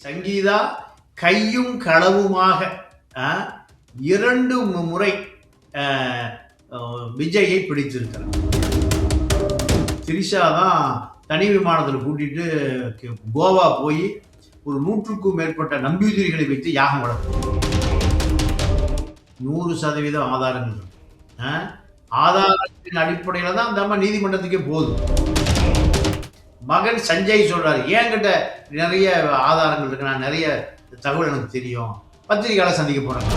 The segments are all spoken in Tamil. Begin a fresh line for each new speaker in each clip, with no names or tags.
சங்கீதா கையும் களவுமாக 2 முறை விஜயை பிடித்திருக்கிறார். திரிஷா தான் தனி விமானத்தில் கூட்டிட்டு கோவா போய் ஒரு 100க்கும் மேற்பட்ட நம்பியுதிரிகளை வைத்து யாகம் வளர்க்கும். 100% ஆதாரங்கள். ஆதாரத்தின் அடிப்படையில் தான் அந்த அம்மா நீதிமன்றத்துக்கே போதும். மகன் சஞ்சய் சொல்றாரு, என்கிட்ட நிறைய ஆதாரங்கள் இருக்கு, நான் நிறைய தகவல் எனக்கு தெரியும், பத்திரிகையாளர் சந்திக்க போறாங்க.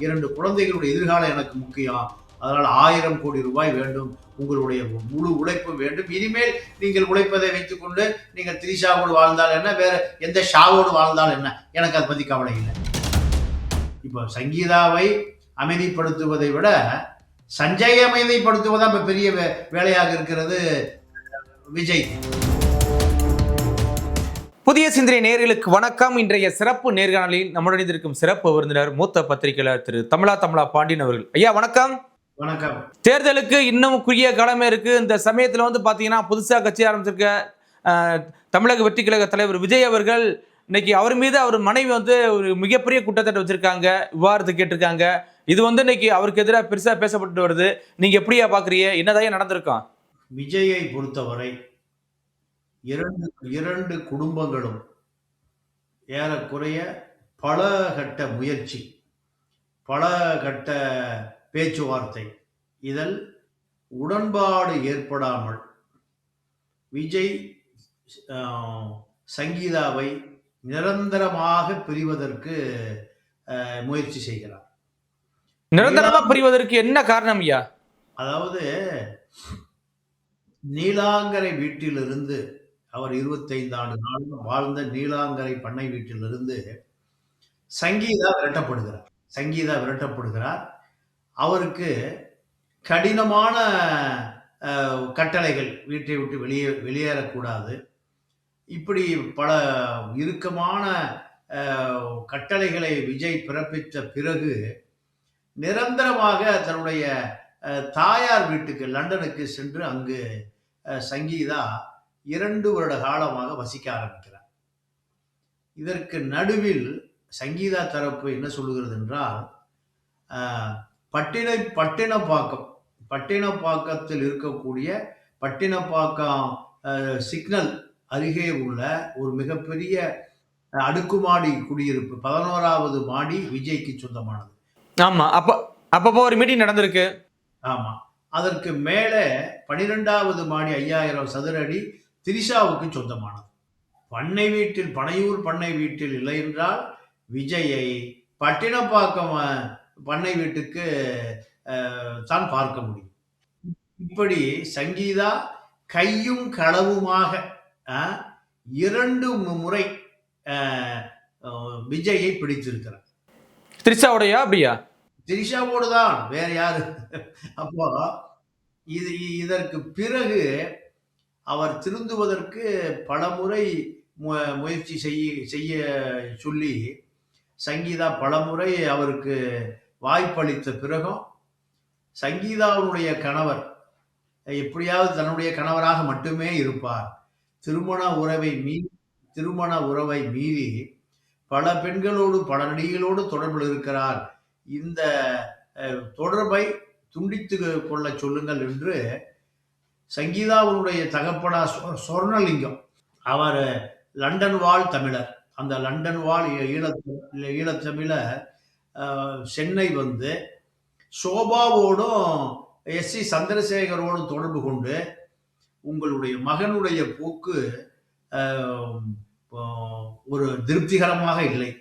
2 குழந்தைகளுடைய எதிர்காலம் எனக்கு முக்கியம், அதனால் 1000 கோடி ரூபாய் வேண்டும், உங்களுடைய முழு உழைப்பு வேண்டும். இனிமேல் நீங்கள் உழைப்பதை வைத்துக் கொண்டு நீங்கள் திரிஷாவோடு வாழ்ந்தால் என்ன, வேற எந்த ஷாவோடு வாழ்ந்தால் என்ன, எனக்கு அதை பத்தி கவலை இல்லை. இப்போ சங்கீதாவை அமைதிப்படுத்துவதை விட சஞ்சயை அமைதிப்படுத்துவதா இப்ப பெரிய வேலையாக இருக்கிறது விஜய்.
புதிய சிந்தனை நேயர்களுக்கு வணக்கம். இன்றைய சிறப்பு நேர்காணலில் நம்முடன் இருக்கும் சிறப்பு விருந்தினர் மூத்த பத்திரிகையாளர் திரு தமிழா பாண்டியன் அவர்கள். ஐயா வணக்கம்.
வணக்கம்.
தேர்தலுக்கு இன்னும் குறுகிய காலமே இருக்கு. இந்த சமயத்துல பாத்தீங்கன்னா புதுசா கட்சி ஆரம்பிச்சிருக்க தமிழக வெற்றி கழக தலைவர் விஜய் அவர்கள் இன்னைக்கு அவர் மீது அவர் மனைவி ஒரு மிகப்பெரிய குற்றச்சாட்டு வச்சிருக்காங்க, விவாதத்தை கேட்டிருக்காங்க. இது இன்னைக்கு அவருக்கு எதிராக பெருசா பேசப்பட்டு வருது. நீங்க எப்படியா பாக்குறீங்க, என்னதான் நடந்திருக்கான்?
விஜயை பொறுத்தவரை இரண்டு குடும்பங்களும் ஏறக்குறைய பல கட்ட முயற்சி, பல கட்ட பேச்சுவார்த்தை, இதில் உடன்பாடு ஏற்படாமல் விஜய் சங்கீதாவை நிரந்தரமாக பிரிவதற்கு முயற்சி செய்கிறார்.
நிரந்தரமாக பிரிவதற்கு என்ன காரணம் ஐயா?
அதாவது நீலாங்கரை வீட்டிலிருந்து அவர் 25 ஆண்டு காலம் வாழ்ந்த நீலாங்கரை பண்ணை வீட்டிலிருந்து சங்கீதா விரட்டப்படுகிறார். அவருக்கு கடினமான கட்டளைகள், வீட்டை விட்டு வெளியேறக்கூடாது, இப்படி பல இறுக்கமான கட்டளைகளை விஜய் பிறப்பித்த பிறகு நிரந்தரமாக தன்னுடைய தாயார் வீட்டுக்கு லண்டனுக்கு சென்று அங்கு சங்கீதா 2 வருட காலமாக வசிக்க ஆரம்பிக்கிறார். இதற்கு நடுவில் சங்கீதா தரப்பு என்ன சொல்லுகிறது என்றால், பட்டினப்பாக்கத்தில் இருக்கக்கூடிய பட்டினப்பாக்கம் சிக்னல் அருகே உள்ள ஒரு மிகப்பெரிய அடுக்குமாடி குடியிருப்பு 11வது மாடி விஜய்க்கு சொந்தமானது.
ஆமா, அப்பப்போ ஒரு மீட்டிங் நடந்திருக்கு.
ஆமா, அதற்கு மேலே 12வது மாடி 5000 சதுர அடி திரிஷாவுக்கு சொந்தமானது. பனையூர் பண்ணை வீட்டில் இல்லை என்றால் விஜயை பட்டினப்பாக்கம் பண்ணை வீட்டுக்கு தான் பார்க்க முடியும். இப்படி சங்கீதா கையும் களவுமாக 2 முறை விஜயை பிடித்திருக்கிறார்.
திரிஷாவோடயா? அப்படியா?
திரிஷாவோடு தான், வேற யாரு? அப்போ இதற்கு பிறகு அவர் திருந்துவதற்கு பல முறை முயற்சி செய்ய சொல்லி சங்கீதா பலமுறை அவருக்கு வாய்ப்பளித்த பிறகும் சங்கீதாவுடைய கணவர் எப்படியாவது தன்னுடைய கணவராக மட்டுமே இருப்பார், திருமண உறவை மீறி பல பெண்களோடு பல நடிகைகளோடு தொடர்பில் இருக்கிறார், இந்த தொடர்பை துண்டித்து கொள்ள சொல்லுங்கள் என்று சங்கீதாவுடைய தகப்பனா சொர்ணலிங்கம், அவர் லண்டன் வாழ் தமிழர், அந்த லண்டன் வாழ் ஈழத்தமிழர் சென்னை வந்து சோபாவோடும் எஸ்.சி. சந்திரசேகரோடும் தொடர்பு கொண்டு, உங்களுடைய மகனுடைய போக்கு ஒரு திருப்திகரமாக இல்லை,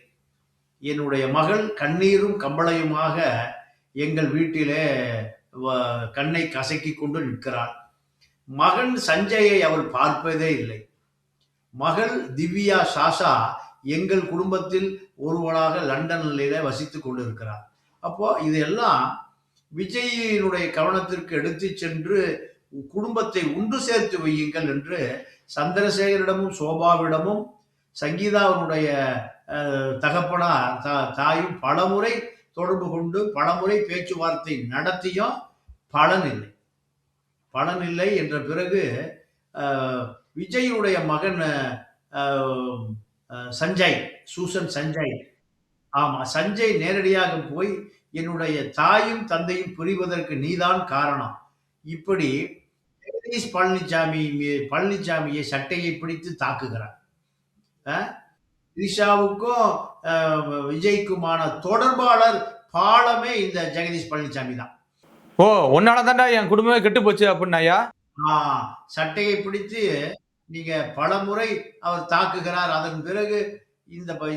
என்னுடைய மகள் கண்ணீரும் கம்பளையுமாக எங்கள் வீட்டிலே கண்ணை கசக்கி கொண்டு நிற்கிறாள், மகன் சஞ்சயை அவள் பார்ப்பதே இல்லை, மகள் திவ்யா சாஷா எங்கள் குடும்பத்தில் ஒருவனாக லண்டனிலே வசித்துக் கொண்டிருக்கிறார். அப்போ இதெல்லாம் விஜயினுடைய கவனத்திற்கு எடுத்து சென்று குடும்பத்தை ஒன்று சேர்த்து வையுங்கள் என்று சந்திரசேகரிடமும் சோபாவிடமும் சங்கீதாவினுடைய தகப்பனா தாயும் பலமுறை தொடர்பு கொண்டு பலமுறை பேச்சுவார்த்தை நடத்தியும் பலனில்லை என்ற பிறகு விஜயுடைய மகன் சஞ்சய், சூசன் சஞ்சய். ஆமா. சஞ்சய் நேரடியாக போய், "என்னுடைய தாயும், தந்தையும் பிரிவதற்கு நீதான் காரணம்." இப்படி ஜெகதீஷ் பழனிசாமியை சட்டையை பிடித்து தாக்குகிறார். அ திரிஷாவுக்கும் அ விஜய்க்குமான தொடர்பாளர் பாலமே இந்த ஜெகதீஷ் பழனிசாமி தான்.
ஓ! உன்னால தான்டா என் குடும்பமே கெட்டு போச்சு அப்டின்னாயா?
ஆ சட்டையை பிடித்து நீங்க பலமுறை அவர் தாக்குகிறார். அதன் பிறகு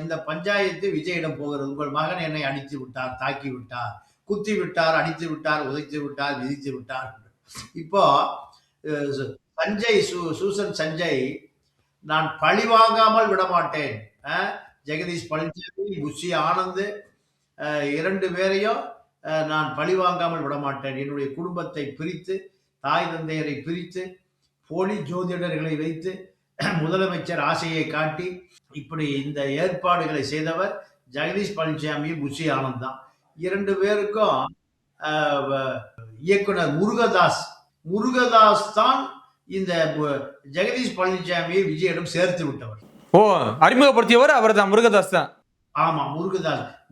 இந்த பஞ்சாயத்து விஜயிடம் போகிறது. உங்கள் மகன் என்னை அடித்து விட்டார், தாக்கி விட்டார், குத்தி விட்டார், அடித்து விட்டார், உதைத்து விட்டார், மிதித்து விட்டார். இப்போ அ சு சஞ்சய் சூசன் சஞ்சய், நான் பழி வாங்காமல் விடமாட்டேன். அ ஜெகதீஷ் பழனிசாமி, புஷி ஆனந்த் 2 பேரையும் நான் பழி வாங்காமல் விடமாட்டேன். என்னுடைய குடும்பத்தை பிரித்து, தாய் தந்தையரை பிரித்து, போலி ஜோதிடர்களை வைத்து, முதலமைச்சர் ஆசையை காட்டி, இப்படி இந்த ஏற்பாடுகளை செய்தவர் ஜெகதீஷ் பழனிசாமி, புஷி ஆனந்த் தான். 2 பேருக்கும் அ வ இயக்குனர் முருகதாஸ் தான் இந்த ஜெகதீஷ் பழனிசாமியை விஜயிடம் சேர்த்து விட்டவர்.
ஓ! அறிமுகப்படுத்தியவர் அவர்தான், முருகதாஸ் தான்.
ஆமா,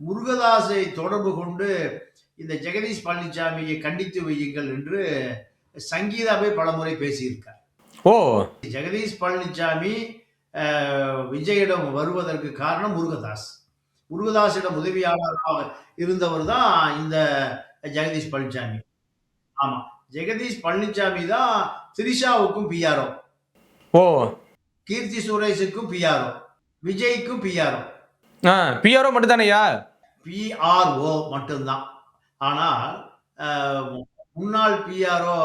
முருகதாஸை தொடர்பு கொண்டு இந்த ஜெகதீஷ் பழனிசாமியை கண்டித்து வையுங்கள் என்று சங்கீதாவே பலமுறை பேசியிருக்கார்.
ஓ!
ஜெகதீஷ் பழனிசாமி விஜயிடம் வருவதற்கு காரணம் முருகதாஸிடம் உதவியாளராக இருந்தவர் தான் இந்த ஜெகதீஷ் பழனிசாமி. ஆமா, ஜெகதீஷ் பழனிசாமி தான் திரிஷாவுக்கும் பிஆர்ஓ,
ஓ!
கீர்த்தி சுரேஷுக்கும் பிஆர்ஓ, விஜய்க்கும் பிஆர்ஓ.
பிஆர்ஓ மட்டும் தானேயா?
பிஆர்ஓ மட்டும்தான். ஆனால் முன்னாள் பிஆர்ஓ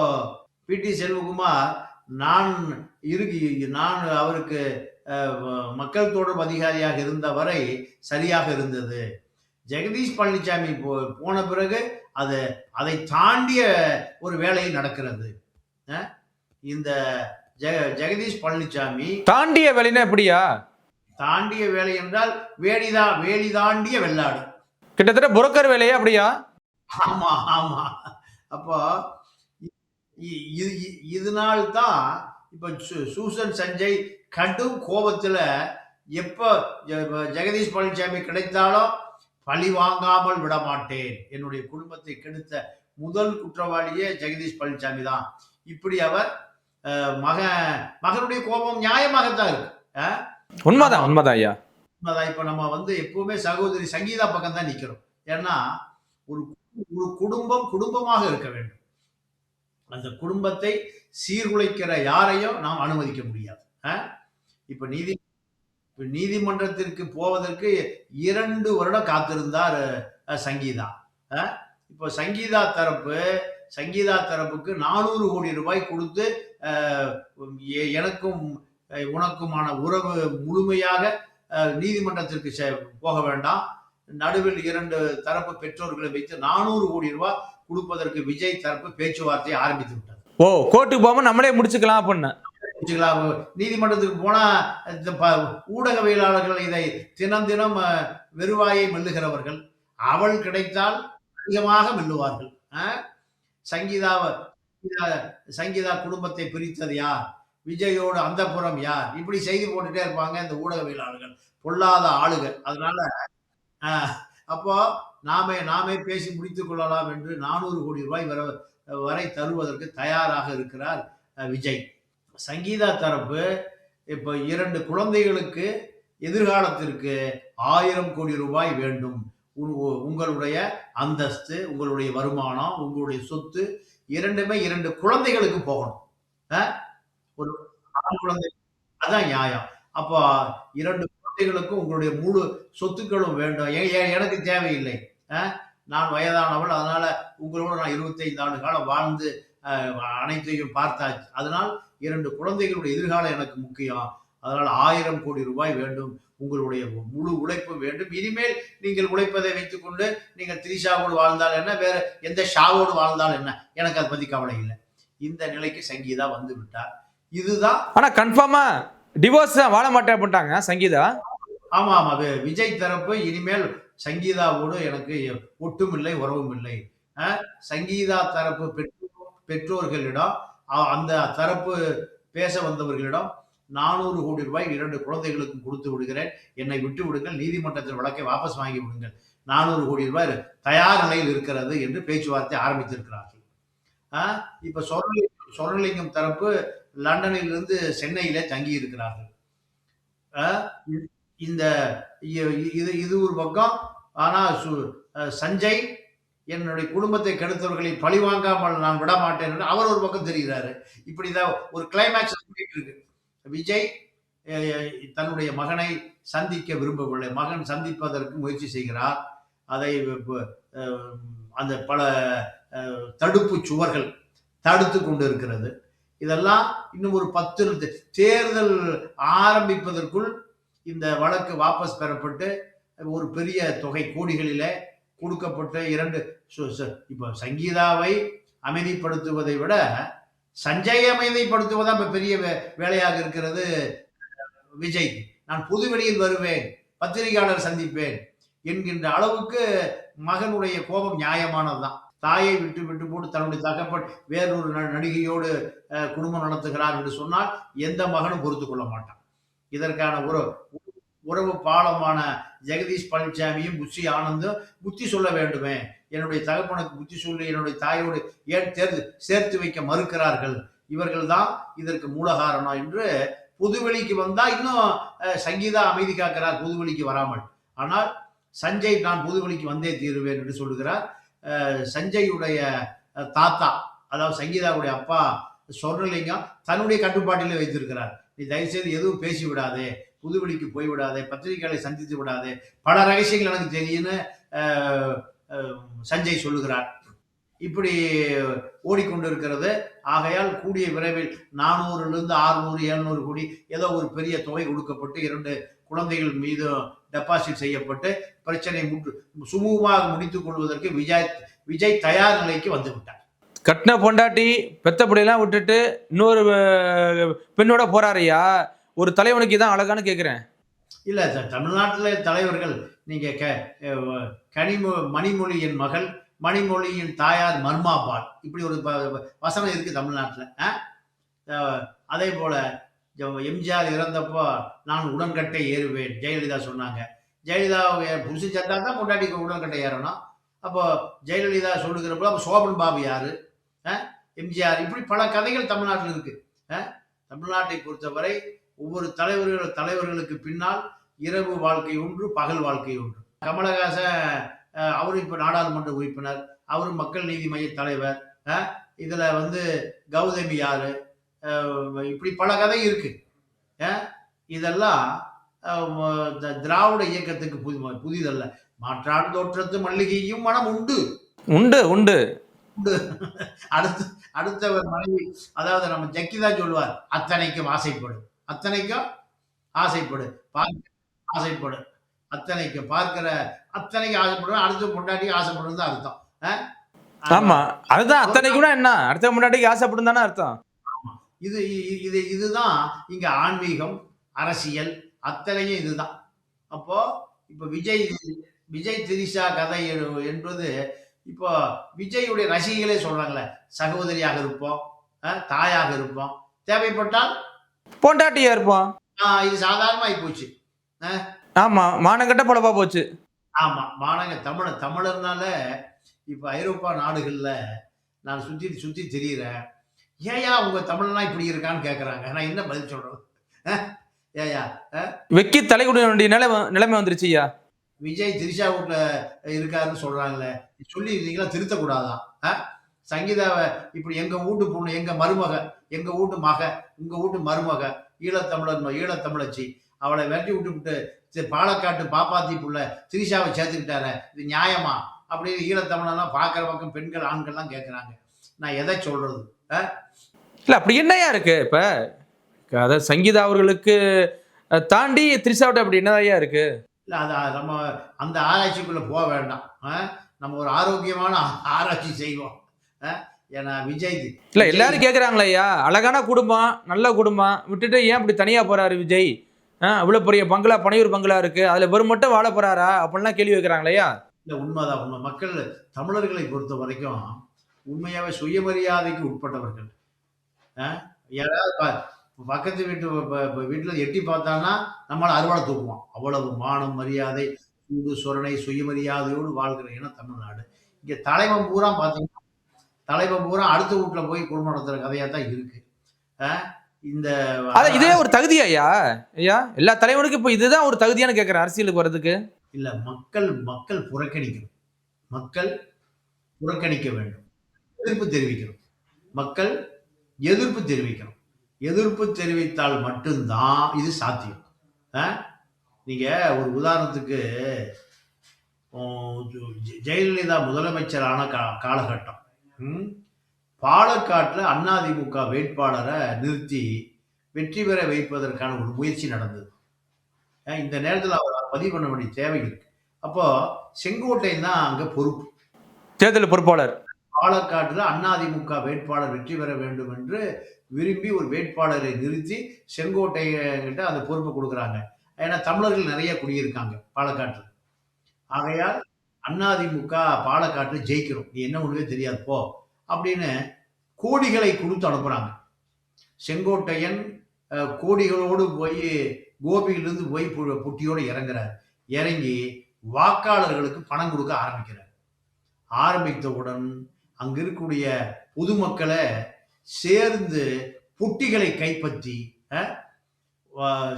பிடி செல்வகுமார், நான் நான் அவருக்கு மக்கள் தொடர்பு அதிகாரியாக இருந்த வரை சரியாக இருந்தது. ஜெகதீஷ் பழனிசாமி போன பிறகு அதை தாண்டிய ஒரு வேலை நடக்கிறது. இந்த ஜெகதீஷ் பழனிசாமி
தாண்டிய வேலைன்னா எப்படியா?
தாண்டிய வேலை என்றால் வேலி தாண்டிய வெள்ளாடு.
கிட்டத்தட்ட புரோக்கர் வேலையா அப்படியா?
ஆமா, ஆமா. அப்போ இதனால் தான் இப்ப சூசன் சஞ்சய் கடும் கோபத்துல, எப்ப ஜெகதீஷ் பழனிசாமி கிடைத்தாலும் பழி வாங்காமல் விட மாட்டேன், என்னுடைய குடும்பத்தை கெடுத்த முதல் குற்றவாளியே ஜெகதீஷ் பழனிசாமி தான். இப்படி அவர் மகனுடைய கோபம் நியாயமாகத்தான் இருக்கு.
உண்மைதான் ஐயா.
உண்மைதான். இப்ப நம்ம எப்பவுமே சகோதரி சங்கீதா பக்கம் தான் நிக்கிறோம். ஏன்னா ஒரு குடும்பமாக இருக்க வேண்டும். அந்த குடும்பத்தை சீர்குலைக்கிற யாரையும் நாம் அனுமதிக்க முடியாது. இப்ப நீதிமன்றத்திற்கு போவதற்கு 2 வருடம் காத்திருந்தார் சங்கீதா. இப்போ சங்கீதா தரப்புக்கு 400 கோடி ரூபாய் கொடுத்து, எனக்கும் உனக்குமான உறவு முழுமையாக நீதிமன்றத்திற்கு போக வேண்டாம், நடுவில் 2 தரப்பு பெற்றோர்களை வைத்து 400 கோடி ரூபாய் கொடுப்பதற்கு விஜய் தரப்பு பேச்சுவார்த்தையை ஆரம்பித்து விட்டது.
ஓ, கோர்ட்டுக்கு போகாம நம்மளே முடிச்சுக்கலாம் அப்படின்னு.
நீதிமன்றத்துக்கு போனா ஊடகவியலாளர்கள் இதை தினம் வெறுவாயை மெல்லுகிறவர்கள். அவள் கிடைத்தால் அதிகமாக மெல்லுவார்கள். சங்கீதா குடும்பத்தை பிரித்தது யார், விஜயோடு அந்தப்புறம் யார், இப்படி செய்தி போட்டுட்டே இருப்பாங்க இந்த ஊடகவியலாளர்கள், பொல்லாத ஆளுகள். அதனால அப்போ நாமே பேசி முடித்துக் கொள்ளலாம் என்று 400 கோடி ரூபாய் வரை தருவதற்கு தயாராக இருக்கிறார் விஜய். சங்கீதா தரப்பு இப்ப 2 குழந்தைகளுக்கு எதிர்காலத்திற்கு 1000 கோடி ரூபாய் வேண்டும். உங்களுடைய அந்தஸ்து, உங்களுடைய வருமானம், உங்களுடைய சொத்து இரண்டுமே 2 குழந்தைகளுக்கு போகணும். ஒரு ஆண் குழந்தை, அதான் நியாயம். அப்போ 2 குழந்தைகளுக்கும் உங்களுடைய முழு சொத்துக்களும் வேண்டும். எனக்கு தேவையில்லை, நான் வயதானவள், அதனால உங்களோட நான் 25 ஆண்டு காலம் வாழ்ந்து அனைத்தையும் பார்த்தாச்சு. அதனால் 2 குழந்தைகளுடைய எதிர்காலம் எனக்கு முக்கியம். அதனால் 1000 கோடி ரூபாய் வேண்டும். உங்களுடைய முழு உழைப்பு வேண்டும். இனிமேல் நீங்கள் உழைப்பதை வைத்துக் கொண்டு நீங்கள் திரிஷாவோடு வாழ்ந்தால் என்ன, வேற எந்த ஷாவோடு வாழ்ந்தால் என்ன, எனக்கு அதை பத்தி கவலை இல்லை. இந்த நிலைக்கு சங்கீதா வந்து விட்டார். இதுதான்.
ஆனா கன்ஃபார்மா டிவோர்ஸ் வாழ மாட்டேன் அப்படின்ட்டாங்க சங்கீதா.
ஆமா, விஜய் தரப்பு இனிமேல் சங்கீதாவோடு எனக்கு ஒட்டும் இல்லை, உறவும் இல்லை. சங்கீதா தரப்பு பெற்றோர்களிடம், அந்த தரப்பு பேச வந்தவர்களிடம் 400 கோடி ரூபாய் 2 குழந்தைகளுக்கும் கொடுத்து விடுகிறேன், என்னை விட்டு விடுங்கள், நீதிமன்றத்தில் வழக்கை வாபஸ் வாங்கி விடுங்கள், 400 கோடி ரூபாய் தயார் நிலையில் இருக்கிறது என்று பேச்சுவார்த்தை ஆரம்பித்திருக்கிறார்கள். இப்ப சொர்ணலிங்கம் தரப்பு லண்டனில் இருந்து சென்னையிலே தங்கி இருக்கிறார்கள். இந்த இது இது ஒரு பக்கம். ஆனா சஞ்சய் என்னுடைய குடும்பத்தை கெடுத்தவர்களை பழி வாங்காமல் நான் விட மாட்டேன் என்று அவர் ஒரு பக்கம் தெரிகிறாரு. இப்படிதான் ஒரு கிளைமேக்ஸ் இருக்கு. விஜய் தன்னுடைய மகனை சந்திக்க விரும்பவில்லை, மகன் சந்திப்பதற்கு முயற்சி செய்கிறார். அதை அந்த பல தடுப்பு சுவர்கள் தடுத்து கொண்டு இருக்கிறது. இதெல்லாம் இன்னும் ஒரு 10 தேர்தல் ஆரம்பிப்பதற்குள் இந்த வழக்கு வாபஸ் பெறப்பட்டு ஒரு பெரிய தொகை கோடிகளிலே கொடுக்கப்பட்ட 2 இப்ப சங்கீதாவை அமைதிப்படுத்துவதை விட சஞ்சயை அமைதிப்படுத்துவதான் இப்ப பெரிய வேலையாக இருக்கிறது விஜய். நான் பொதுவெளியில் வருவேன், பத்திரிகையாளர் சந்திப்பேன் என்கின்ற அளவுக்கு மகனுடைய கோபம் நியாயமானதுதான். தாயை விட்டு விட்டு போட்டு தன்னுடைய தகப்பன் வேறொரு நடிகையோடு குடும்பம் நடத்துகிறார் என்று சொன்னால் எந்த மகனும் பொறுத்து கொள்ள மாட்டான். இதற்கான உறவு பாலமான ஜெகதீஷ் பழனிசாமியும் புஷி ஆனந்தும் புத்தி சொல்ல வேண்டுமே, என்னுடைய தகப்பனுக்கு புத்தி சொல்லி என்னுடைய தாயோடு ஏன் சேர்த்து வைக்க மறுக்கிறார்கள், இவர்கள் தான் இதற்கு மூல காரணம் என்று பொதுவெளிக்கு வந்தா இன்னும் சங்கீதா அமைதி காக்கிறார் பொதுவெளிக்கு வராமல். ஆனால் சஞ்சய் நான் பொதுவெளிக்கு வந்தே தீருவேன் என்று சொல்லுகிறார். சஞ்சயுடைய தாத்தா, அதாவது சங்கீதாவுடைய அப்பா சொர்ணலிங்கம் தன்னுடைய கட்டுப்பாட்டிலே வைத்திருக்கிறார். நீ தயவுசெய்து எதுவும் பேசி விடாதே, புதுவெளிக்கு போய் விடாதே, பத்திரிகைகளை சந்தித்து விடாதே, பல ரகசியங்கள் எனக்கு தெரியும்னு சஞ்சய் சொல்லுகிறார். இப்படி ஓடிக்கொண்டிருக்கிறது. ஆகையால் கூடிய விரைவில் 400லிருந்து 600 700 கோடி ஏதோ ஒரு பெரிய தொகை கொடுக்கப்பட்டு 2 குழந்தைகள் மீது டெபாசிட் செய்யப்பட்டு பிரச்சனை சுமூகமாக முடித்துக் கொள்வதற்கு விஜய் தயார் நிலைக்கு வந்து விட்டார்.
கட்டின பொண்டாட்டி பெத்த பிள்ளையெல்லாம் விட்டுட்டு இன்னொரு பெண்ணோட போறாரையா, ஒரு தலைவனுக்கு தான் அழகான்னு கேட்கிறேன்.
இல்ல தமிழ்நாட்டில் தலைவர்கள் நீங்க மணிமொழியின் மகள், மணிமொழியின் தாயார் மர்மாபால், இப்படி ஒரு வசனம் இருக்கு தமிழ்நாட்டில். அதே போல எம்ஜிஆர் இறந்தப்போ நான் உடன்கட்டை ஏறுவேன் ஜெயலலிதா சொன்னாங்க. ஜெயலலிதா புருஷன் சத்தா தான் பொண்டாட்டி உடன்கட்டை ஏறணும். அப்போ ஜெயலலிதா சொல்லுகிறப்போ அப்போ சோபன் பாபு யாரு, எம்ஜிஆர், இப்படி பல கதைகள் தமிழ்நாட்டில் இருக்கு. தமிழ்நாட்டை பொறுத்தவரை ஒவ்வொரு தலைவர்களுக்கு பின்னால் இரவு வாழ்க்கை ஒன்று, பகல் வாழ்க்கை ஒன்று. கமலஹாசன் அவரும் இப்ப நாடாளுமன்ற உறுப்பினர், அவரும் மக்கள் நீதி மைய தலைவர். இதுல கௌதமி யாரு, இப்படி பல கதை இருக்கு. இதெல்லாம் திராவிட இயக்கத்துக்கு புதிதல்ல. மாற்றான் தோற்றத்து மல்லிகையும் மனம் உண்டு
உண்டு உண்டு
உண்டு. அடுத்தவர் மனைவி, அதாவது நம்ம ஜக்கிதா சொல்லுவார், அத்தனைக்கும் ஆசைப்படு, அத்தனைக்கும் ஆசைப்படு, ஆசைப்படு, அத்தனைக்கும் பார்க்கிற அத்தனைக்கும் ஆசைப்படுவேன், அடுத்த பொண்டாட்டிக்கு ஆசைப்படுறது அர்த்தம்.
ஆமா, அதுதான் அத்தனைக்கும்னா என்ன, அடுத்த பொண்டாட்டிக்கு ஆசைப்படும் தானே அர்த்தம்.
இதுதான் இங்க ஆன்மீகம், அரசியல் அத்தனையும் இதுதான். அப்போ இப்ப விஜய் திரிஷா கதை என்பது இப்போ விஜயுடைய ரசிகர்களே சொல்றாங்களே, சகோதரியாக இருப்போம், தாயாக இருப்போம், தேவைப்பட்டால்
பொண்டாட்டியா இருப்போம்.
இது சாதாரணமாகி போச்சு.
ஆமா, மானங்கட்ட பொழப்பா போச்சு.
ஆமா, தமிழர்னால இப்ப ஐரோப்பா நாடுகள்ல நான் சுத்தி திரியிறேன், ஏயா உங்க தமிழ்லாம் இப்படி இருக்கான்னு கேக்குறாங்க. நான் என்ன பதில் சொல்றது? ஏயா
வெக்கி தலைகுட வேண்டிய நிலைமை வந்துருச்சு. ஐயா
விஜய் திரிஷா வீட்டுல இருக்காருன்னு சொல்றாங்களே, சொல்லி இருந்தீங்களா திருத்தக்கூடாதான்? சங்கீதாவை இப்படி எங்க வீட்டு பொண்ணு, எங்க மருமக, எங்க வீட்டு மக, உங்க வீட்டு மருமக, ஈழத்தமிழச்சி, அவளை வெட்டி விட்டு பாலக்காட்டு பாப்பாத்தி புள்ள திரிஷாவை சேர்த்துக்கிட்டாரு, இது நியாயமா அப்படின்னு ஈழத்தமிழெல்லாம் பாக்குற பக்கம் பெண்கள் ஆண்கள்லாம் கேட்கிறாங்க. நான் எதை சொல்றது?
இல்ல அப்படி என்னையா இருக்கு? இப்ப அதாவது சங்கீதா அவர்களுக்கு தாண்டி திரிஷாவிட்ட அப்படி என்னதையா இருக்கு?
இல்ல நம்ம அந்த ஆராய்ச்சிக்குள்ள போக வேண்டாம். நம்ம ஒரு ஆரோக்கியமான ஆராய்ச்சி செய்வோம். ஏன்னா விஜய்
இல்ல எல்லாரும் கேக்குறாங்களா, அழகான குடும்பம், நல்ல குடும்பம் விட்டுட்டு ஏன் இப்படி தனியா போறாரு விஜய்? இவ்வளவு பெரிய பங்களா, பனையூர் பங்களா இருக்கு, அதுல வெறும் மட்டும் வாழ போறாரா அப்படின்லாம் கேள்வி வைக்கிறாங்களா?
இல்ல உண்மைதான், உண்மை. மக்கள் தமிழர்களை பொறுத்த வரைக்கும் உண்மையாவே சுயமரியாதைக்கு உட்பட்டவர்கள். யாராவது பக்கத்து வீட்டுல எட்டி பார்த்தான்னா நம்மள அறுவாளை தூக்குவான். அவ்வளவு மானம், மரியாதை, சூடு, சொரணை, சுயமரியாதையோடு வாழ்கிற இனம் தமிழ்நாடு. இங்க தலைவன் பூரா அடுத்த வீட்ல போய் குடும்பம் நடத்துற கதையா தான் இருக்கு. அ இந்த
அதான் இதே ஒரு தகுதியா ஐயா? ஐயா எல்லா தலைவனுக்கும் இப்ப இதுதான் ஒரு தகுதியான்னு கேட்கிறேன் அரசியலுக்கு வர்றதுக்கு.
இல்ல மக்கள் மக்கள் புறக்கணிக்கணும். மக்கள் புறக்கணிக்க வேண்டும். எதிர்ப்பு தெரிவிக்கணும். மக்கள் எதிர்ப்பு தெரிவிக்கணும். எதிர்ப்பு தெரிவித்தால் மட்டும் தான் இது சாத்தியம். அ நீங்க ஒரு உதாரணத்துக்கு ஜெயலலிதா முதலமைச்சரான காலகட்டம். ம். பாலக்காட்டுல அதிமுக வேட்பாளரை நிறுத்தி வெற்றி பெற வைப்பதற்கான ஒரு முயற்சி நடந்தது. இந்த நேரத்துல அவர் பதிவு பண்ண வேண்டிய தேவை இருக்கு. அப்போ செங்கோட்டையன் தான் அங்க பொறுப்பு.
தேர்தல் பொறுப்பாளர்.
பாலக்காட்டுல அதிமுக வேட்பாளர் வெற்றி பெற வேண்டும் என்று விரும்பி ஒரு வேட்பாளரை நிறுத்தி செங்கோட்டையன்கிட்ட அந்த பொறுப்பை கொடுக்குறாங்க. ஏன்னா தமிழர்கள் நிறைய குடியிருக்காங்க பாலக்காட்டுல. ஆகையால் அதிமுக பாலக்காட்டுல ஜெயிக்கிறோம். நீ என்ன ஒண்ணுமே தெரியாது போ அப்படின்னு கோடிகளை கொடுத்து அனுப்புறாங்க. செங்கோட்டையன் கோடிகளோடு போய் கோபியிலிருந்து போய் புட்டியோடு இறங்குறார். இறங்கி வாக்காளர்களுக்கு பணம் கொடுக்க ஆரம்பிக்கிறார். ஆரம்பித்தவுடன் அங்க இருக்கக்கூடிய பொதுமக்களை சேர்ந்து புட்டிகளை கைப்பற்றி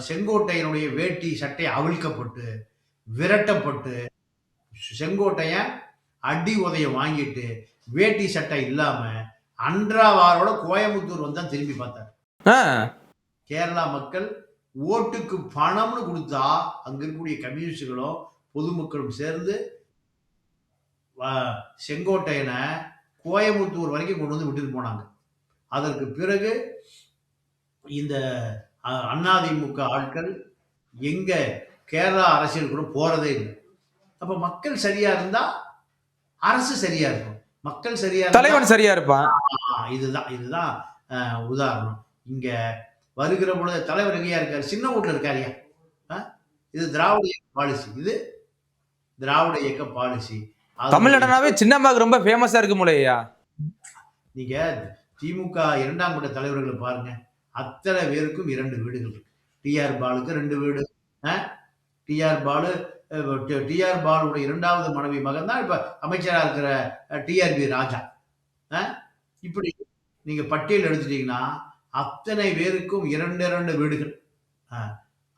செங்கோட்டையனுடைய வேட்டி சட்டை அவிழ்க்கப்பட்டு விரட்டப்பட்டு செங்கோட்டையன் அடி உதைய வாங்கிட்டு வேட்டி சட்டை இல்லாம அன்றாவாரோட கோயம்புத்தூர் வந்தா திரும்பி பார்த்தார். கேரளா மக்கள் ஓட்டுக்கு பணம்னு கொடுத்தா அங்க இருக்கக்கூடிய கம்யூனிஸ்டுகளும் பொதுமக்களும் சேர்ந்து செங்கோட்டையனை கோயம்புத்தூர் வரைக்கும் கொண்டு வந்து விட்டுட்டு போனாங்க. அதற்கு பிறகு இந்த அதிமுக ஆட்கள் எங்க கேரளா அரசியல் கூட போறதே இல்லை. அப்ப மக்கள் சரியா இருந்தா அரசு சரியா இருக்கும். மக்கள் சரியா
தலைவன் சரியா இருப்பான்.
இதுதான் உதாரணம். இங்க வருகிற பொழுது தலைவர் எங்கேயா இருக்காரு? சின்ன வீட்டுல இருக்காருயா. இது திராவிட இயக்க பாலிசி. இது திராவிட இயக்க பாலிசி.
தமிழ்நாடுனாவே சின்னம்மாக்கு ரொம்ப ஃபேமஸா இருக்கு முலையா.
நீங்க திமுக 2ஆம் கட்ட தலைவர்களை பாருங்க. அத்தனை பேருக்கும் 2 வீடுகள் இருக்கு. டிஆர் பாலுக்கு 2 வீடு. டிஆர் பாலுடைய 2வது மனைவி மகன் தான் இப்ப அமைச்சரா இருக்கிற டிஆர்பி ராஜா. இப்படி நீங்க பட்டியல் எடுத்துட்டீங்கன்னா அத்தனை பேருக்கும் 2 வீடுகள்.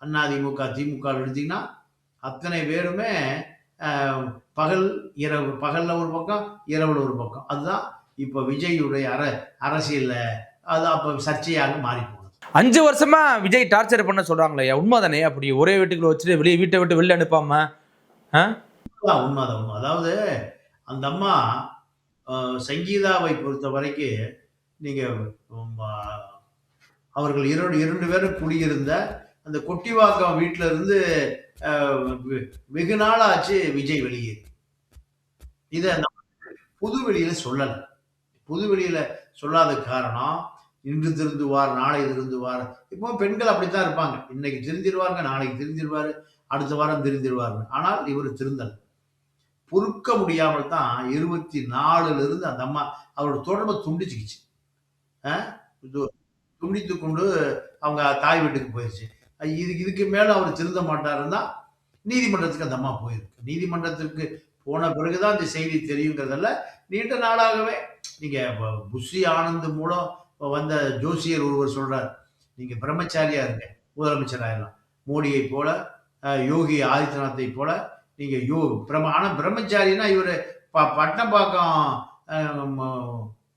அதிமுக திமுக எடுத்தீங்கன்னா அத்தனை பேருமே பகல் இரவு, பகல்ல ஒரு பக்கம் இரவுல ஒரு பக்கம். அதுதான் இப்ப விஜயுடைய அரசியல்ல அது அப்ப சர்ச்சையாக மாறி போனது.
5 வருஷமா விஜய் டார்ச்சர் பண்ண சொல்றாங்களே, உண்மைதானே? அப்படி ஒரே வீட்டுக்குள்ள வச்சுட்டு வீட்டை விட்டு வெளில அனுப்பாம.
உண்மைதான். அதாவது அந்த அம்மா சங்கீதாவை பொறுத்த வரைக்கும் நீங்க அவர்கள் 2 பேரும் குடியிருந்த அந்த கொட்டிவாக்கம் வீட்டுல இருந்து வெகு நாள் ஆச்சு விஜய் வெளியே. இத புது வெளியில சொல்லல. புது வெளியில சொல்லாத காரணம் இன்று திருந்துவார், நாளை திருந்துவார். இப்போ பெண்கள் அப்படித்தான் இருப்பாங்க. இன்னைக்கு திருந்திடுவாங்க, நாளைக்கு திருந்திடுவாரு, அடுத்த வாரம் திருந்திடுவார். ஆனால் இவர் திருந்தல். பொறுக்க முடியாமல் தான் 24ல இருந்து அந்த அம்மா அவரோட தொடர்பை துண்டிச்சுக்கிச்சு. துண்டித்து கொண்டு அவங்க தாய் வீட்டுக்கு போயிடுச்சு. இதுக்கு மேல அவர் திருந்த மாட்டாருன்னா நீதிமன்றத்துக்கு அந்த அம்மா போயிருக்கு. நீதிமன்றத்திற்கு போன பிறகுதான் இந்த செய்தி தெரியுங்கிறதல்ல, நீண்ட நாளாகவே நீங்க புஷி ஆனந்த் மூலம் வந்த ஜோசியர் ஒருவர் சொல்றார், நீங்க பிரம்மச்சாரியா இருங்க, முதலமைச்சர் ஆயிடலாம். மோடியை போல, யோகி ஆதித்யநாத்தை போல நீங்க ஆனா பிரம்மச்சாரின்னா இவரு பட்டம்பாக்கம்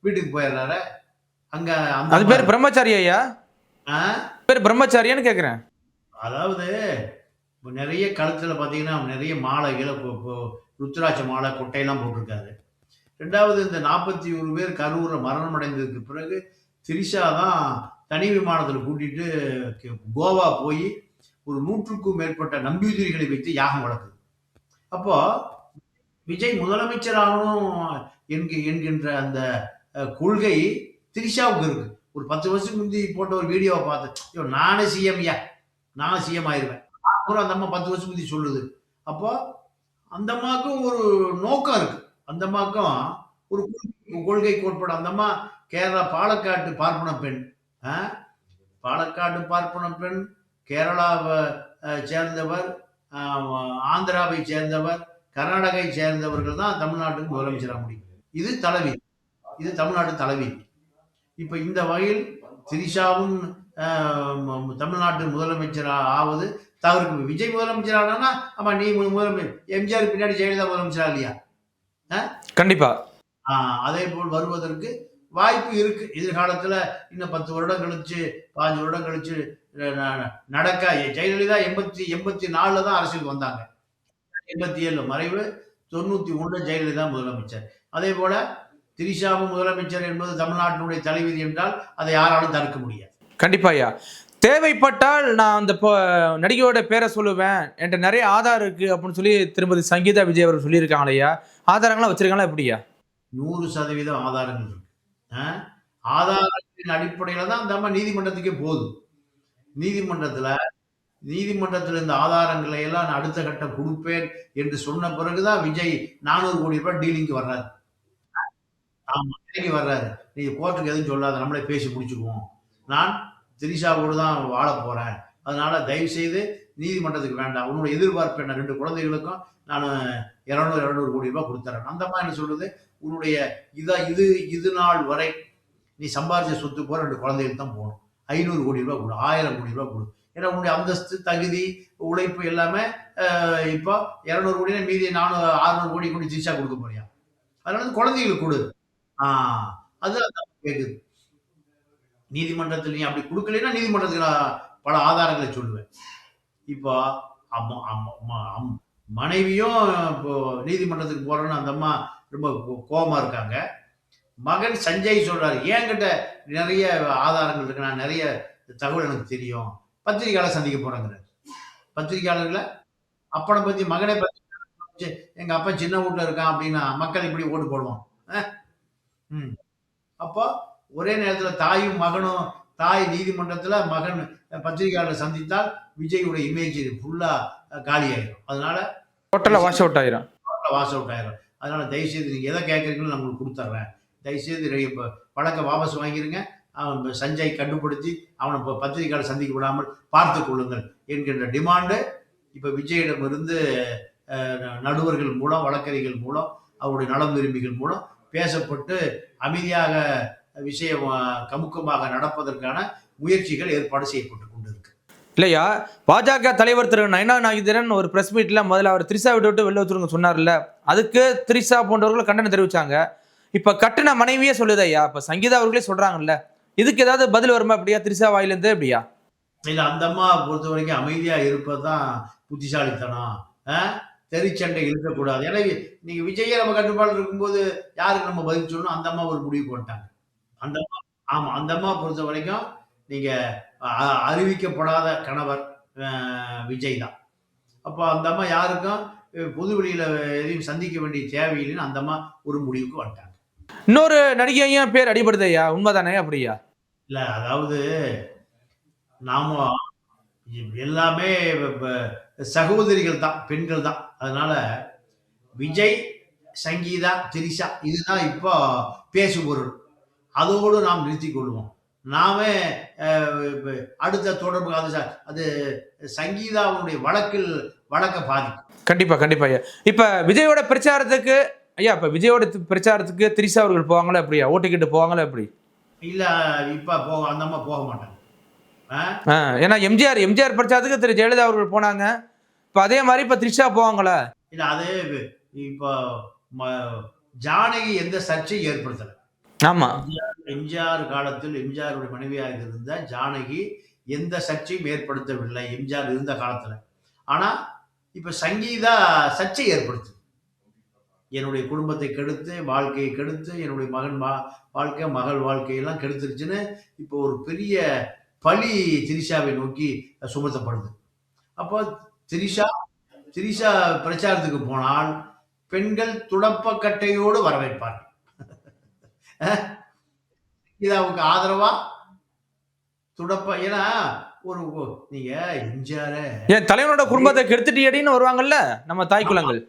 வீட்டுக்கு போயிடுறாரு. அங்க
அது பேர் பிரம்மச்சாரி ஐயா? பேர் பிரம்மச்சாரியான்னு கேக்குறேன்.
அதாவது நிறைய கழுத்துல பாத்தீங்கன்னா நிறைய மாலைகளை ருத்ராட்ச மாலை கொட்டையெல்லாம் போட்டிருக்காரு. 2வது இந்த 41 பேர் கரூர்ல மரணம் அடைந்ததுக்கு பிறகு திரிஷா தான் தனி விமானத்தில் கூட்டிட்டு கோவா போய் ஒரு 100க்கும் மேற்பட்ட நம்பியுதிரிகளை வைத்து யாகம் வளர்க்குது. அப்போ விஜய் முதலமைச்சர் ஆகணும் என்கின்ற அந்த கொள்கை திரிஷாவுக்கு இருக்கு. ஒரு 10 வருஷத்துக்கு முந்தி போட்ட ஒரு வீடியோவை பார்த்தேன், நானே சிஎம்யா, நானும் சிஎம் ஆயிருவேன் அந்த அம்மா 10 வருஷம் முந்தி சொல்லுது. அப்போ அந்த அம்மாவுக்கும் ஒரு நோக்கம் இருக்கு. அந்த அம்மாவுக்கும் ஒரு கொள்கை கோட்பாடு. அந்த அம்மா கேரளா பாலக்காட்டு பார்ப்பன பெண். பாலக்காடு பார்ப்பன பெண், கேரளாவை சேர்ந்தவர், ஆந்திராவை சேர்ந்தவர், கர்நாடகை சேர்ந்தவர்கள் தான் தமிழ்நாட்டுக்கு முதலமைச்சராக முடியும். இது தலைவி, இது தமிழ்நாட்டு தலைவி. இப்ப இந்த வகையில் திரிஷாவும் தமிழ்நாட்டு முதலமைச்சர் ஆவது தவறுக்கு. விஜய் முதலமைச்சர் ஆனா ஆமா, நீ முதலமைச்சர், எம்ஜிஆர் பின்னாடி ஜெயலலிதா முதலமைச்சரா இல்லையா?
கண்டிப்பா.
அதே போல் வருவதற்கு வாய்ப்பு இருக்கு எதிர்காலத்துல. இன்னும் 10 வருடம் கழிச்சு, 5 வருடம் கழிச்சு நடக்க. ஜெயலலிதா 84 தான் அரசியல் வந்தாங்க. 87 மறைவு, 91 ஜெயலலிதா முதலமைச்சர். அதே போல திரிஷாவும் முதலமைச்சர் என்பது தமிழ்நாட்டினுடைய தலைவிதி என்றால் அதை யாராலும் தடுக்க முடியாது.
கண்டிப்பா ஐயா. தேவைப்பட்டால் நான் அந்த நடிகையோட பேரை சொல்லுவேன், என்கிட்ட நிறைய ஆதாரம் இருக்கு அப்படின்னு சொல்லி திருமதி சங்கீதா விஜய் அவர் சொல்லியிருக்காங்க ஐயா. ஆதாரங்கள்லாம் வச்சிருக்காங்களா எப்படியா?
100% ஆதாரங்கள் இருக்கு. ஆதாரத்தின் அடிப்படையில தான் அந்த அம்மா நீதிமன்றத்துக்கே போகுது. நீதிமன்றத்துல இந்த ஆதாரங்களை எல்லாம் நான் அடுத்த கட்டம் கொடுப்பேன் என்று சொன்ன பிறகுதான் விஜய் 400 கோடி ரூபாய் டீலிங்க்கு வர்றாரு. ஆமா, இறங்கி வர்றாரு. நீங்க கோர்ட்டுக்கு எதுவும் சொல்லாத, நம்மளே பேசி முடிச்சுக்குவோம். நான் திரிஷாவோடு தான் வாழ போறேன். அதனால தயவு செய்து நீதிமன்றத்துக்கு வேண்டாம். உன்னோட எதிர்பார்ப்பு என்ன? 2 குழந்தைகளுக்கும் நான் 200 கோடி ரூபாய் கொடுத்துறேன். அந்த மாதிரி என்ன சொல்றது, உன்னுடைய இது நாள் வரை நீ சம்பாதிச்ச சொத்து போற 2 குழந்தைகளுக்கு தான் போகணும். 500 கோடி ரூபாய் கொடு, 1000 கோடி ரூபாய் கொடு. ஏன்னா உன்னுடைய அந்தஸ்து, தகுதி, உழைப்பு எல்லாமே இப்போ 200 கோடி மீதி 600 கோடி கொண்டு திரிஷா கொடுக்க போறியா? அதனால குழந்தைகளுக்கு கொடு. அது கேக்குது. நீதிமன்றத்தில் நீ அப்படி கொடுக்கலைன்னா நீதிமன்றத்துக்கு நான் பல ஆதாரங்களை சொல்லுவேன். இப்போ மனைவியும் இப்போ நீதிமன்றத்துக்கு போறோன்னு அந்த அம்மா ரொம்ப கோபமா இருக்காங்க. மகன் சஞ்சய் சொல்றாரு, என்கிட்ட நிறைய ஆதாரங்கள் இருக்கு, நான் நிறைய தகவல் எனக்கு தெரியும், பத்திரிகையாளர் சந்திக்க போறேங்கிறார். பத்திரிகையாளர்களை அப்பனை பத்தி, மகனை பத்தி, எங்க அப்பா சின்ன வீட்டுல இருக்கான் அப்படின்னா மக்கள் இப்படி ஓட்டு போடுவோம். அப்போ ஒரே நேரத்துல தாயும் மகனும், தாய் நீதிமன்றத்துல, மகன் பத்திரிகையாளர் சந்தித்தால் விஜயுடைய இமேஜ் ஃபுல்லா காலி ஆயிரும். அதனால
டோட்டலா வாஷ் அவுட் ஆயிரும்.
அதனால தயவுசெய்து நீங்க எதை கேட்கறீங்களோ நான் உங்களுக்கு கொடுத்துட்றேன். தயவுசெய்து வழக்கை வாபஸ் வாங்கிருங்க. அவன் சஞ்சய் கண்டுபிடிச்சு அவனை பத்திரிகையாளர் சந்திக்க விடாமல் பார்த்து கொள்ளுங்கள் என்கின்ற டிமாண்டு இப்ப விஜயிடம் இருந்து நடுவர்கள் மூலம், வழக்கறிஞர்கள் மூலம், அவருடைய நலம் விரும்பிகள் மூலம் பேசப்பட்டு அமைதியாக விஷயம் கமுக்கமாக நடப்பதற்கான முயற்சிகள் ஏற்பாடு செய்யப்பட்டு கொண்டிருக்கு.
இல்லையா, பாஜக தலைவர் திரு நயனா நாகேந்திரன் ஒரு பிரஸ் மீட்ல முதல்ல அவர் திரிஷா விட்டு வெளில வச்சுருங்க சொன்னார்ல, அதுக்கு திரிஷா போன்றவர்கள் கண்டனம் தெரிவிச்சாங்க. இப்ப கட்டின மனைவியே சொல்லுது ஐயா, இப்ப சங்கீதா அவர்களே சொல்றாங்கல்ல, இதுக்கு ஏதாவது பதில் வருமா? அப்படியா திரிஷா வாயிலிருந்து எப்படியா?
இல்ல, அந்த அம்மா பொறுத்த வரைக்கும் அமைதியா இருப்பதுதான் புத்திசாலித்தனம். தெரிச்சண்டை இருக்கக்கூடாது. ஏன்னா நீங்க விஜய நம்ம கட்டுப்பாடு இருக்கும்போது யாருக்கு நம்ம பதில் சொல்லணும்? அந்த அம்மா ஒரு முடிவு போட்டாங்க. அந்த அம்மா, ஆமா, அந்த அம்மா பொறுத்த வரைக்கும் நீங்க அறிவிக்கப்படாத கணவர் விஜய் தான். அப்போ அந்த அம்மா யாருக்கும் பொது வெளியில எதையும் சந்திக்க வேண்டிய தேவையில்லைன்னு அந்த அம்மா ஒரு முடிவுக்கு வந்துட்டாங்க.
இன்னொரு நடிகையும் பேர் அடிபடுது ஐயா, உண்மைதானே? அப்படியா?
இல்ல, அதாவது நாம எல்லாமே சகோதரிகள் தான், பெண்கள் தான். அதனால விஜய், சங்கீதா, திரிஷா இதுதான் இப்போ பேசுபொருள். அதோடு நாம் நிறுத்திக் கொள்வோம். நாமே அடுத்த தொடர்பு அது சங்கீதாவுடைய வழக்க பாதிக்கும்.
கண்டிப்பா கண்டிப்பா ஐயா. இப்ப விஜயோட பிரச்சாரத்துக்கு ஐயா, இப்ப விஜயோட பிரச்சாரத்துக்கு திரிஷா அவர்கள் போவாங்களா எப்படியா? ஓட்டுக்கிட்டு போவாங்களா எப்படி?
இல்ல, இப்ப அந்த அம்மா போக மாட்டாங்க.
ஏன்னா எம்ஜிஆர் பிரச்சாரத்துக்கு திரு ஜெயலலிதா அவர்கள் போனாங்க. இப்ப அதே மாதிரி இப்ப திரிஷா போவாங்களா?
இல்ல, அது இப்போ ஜானகி எந்த சர்ச்சையும் ஏற்படுத்தல.
ஆமா,
எம்ஜிஆர் காலத்தில் எம்ஜிஆருடைய மனைவியாக இருந்த ஜானகி எந்த சர்ச்சையும் ஏற்படுத்தவில்லை எம்ஜிஆர் இருந்த காலத்துல. ஆனா இப்ப சங்கீதா சர்ச்சை ஏற்படுத்து, என்னுடைய குடும்பத்தை கெடுத்து, வாழ்க்கையை கெடுத்து, என்னுடைய மகன் வாழ்க்கை, மகள் வாழ்க்கையெல்லாம் கெடுத்துருச்சுன்னு இப்போ ஒரு பெரிய பழி திரிஷாவை நோக்கி சுமத்தப்படுது. அப்போ திரிஷா பிரச்சாரத்துக்கு போனால் பெண்கள் துடப்பக்கட்டையோடு வரவேற்பார்கள். சங்கீதாவுக்கு ஆதரவா ஏன்னா ஒரு நீங்க எம்ஜிஆர்
என் தலைவனோட குடும்பத்தை கெடுத்துட்டியடின்னு வருவாங்கல்ல நம்ம தாய் குலங்கள்.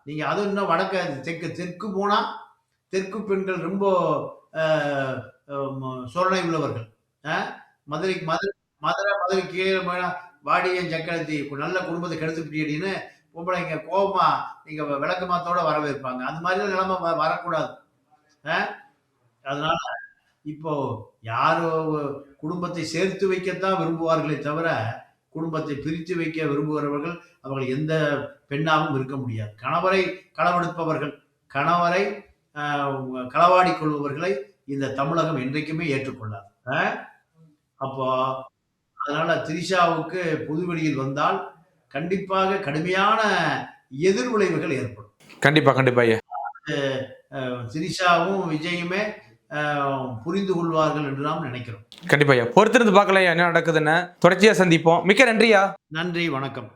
நீங்க அது இன்னும் தெற்கு போனா தெற்கு பெண்கள் ரொம்ப சொரணை உள்ளவர்கள். மதுரை கீழே வாடியன் சக்கரத்தி நல்ல குடும்பத்தை கெடுத்துட்டின்னு பொம்பளைங்க கோபமா நீங்க விளக்கமாத்தோட வரவேற்பாங்க. அந்த மாதிரி நிலைமை வரக்கூடாது. அதனால இப்போ யாரோ குடும்பத்தை சேர்த்து வைக்கத்தான் விரும்புவார்களே தவிர, குடும்பத்தை பிரித்து வைக்க விரும்புகிறவர்கள் அவர்கள் எந்த பெண்ணாகவும் இருக்க முடியாது. கணவரை களவெடுப்பவர்கள், கணவரை களவாடிக் கொள்பவர்களை இந்த தமிழகம் என்றைக்குமே ஏற்றுக்கொள்ளாது. அப்போ அதனால திரிஷாவுக்கு பொதுவெளியில் வந்தால் கண்டிப்பாக கடுமையான எதிர்விளைவுகள் ஏற்படும்.
கண்டிப்பா கண்டிப்பா ஐயா.
திரிஷாவும் விஜயுமே புரிந்து கொள்வார்கள் என்று நாம் நினைக்கிறோம்.
கண்டிப்பா ஐயா. பொறுத்திருந்து பார்க்கலாம் என்ன நடக்குதுன்னு. தொடர்ச்சியா சந்திப்போம். மிக்க நன்றியா.
நன்றி, வணக்கம்.